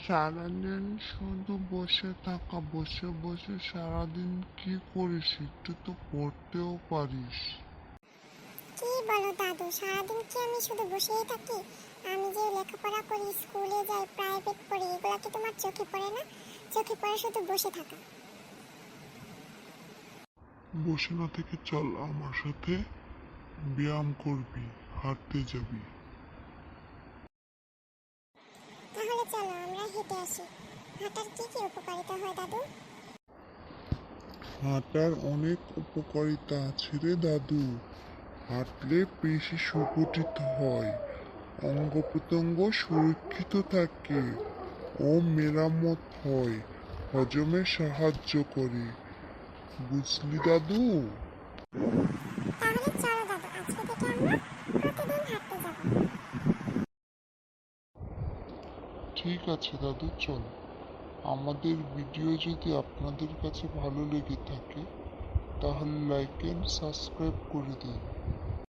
সারাদিন শুধু বসে থাকা, বসে বসে সারাদিন কি করিস? একটু তো পড়তেও পারিস। কি বলো দাদু, সারাদিন কি আমি শুধু বসেই থাকি? আমি যে লেখাপড়া করি, স্কুলে যাই, প্রাইভেট পড়ি, এগুলা কি তোমার চোখে পড়ে না? চোখে পড়ে শুধু বসে থাকা। বসে না থেকে চল আমার সাথে ব্যায়াম করবি, হাঁটতে যাবি। তাহলে চলো আমরা হেঁটে আসি। হাঁটার কি কি উপকারিতা হয় দাদু? হাঁটার অনেক উপকারিতা আছে রে দাদু। হাঁটলে পেশি সুগঠিত হয়, অঙ্গ প্রত্যঙ্গ সুরক্ষিত থাকে ও মেরামত হয়, হজমে সাহায্য করে। বুঝলি দাদু? তাহলে চলো দাদু, আজকে থেকে আমরা প্রতিদিন হাঁটতে যাব। ঠিক আছে দাদু, চল। আমাদের ভিডিও যদি আপনাদের কাছে ভালো লেগে থাকে তাহলে লাইক এন্ড সাবস্ক্রাইব করে দিন।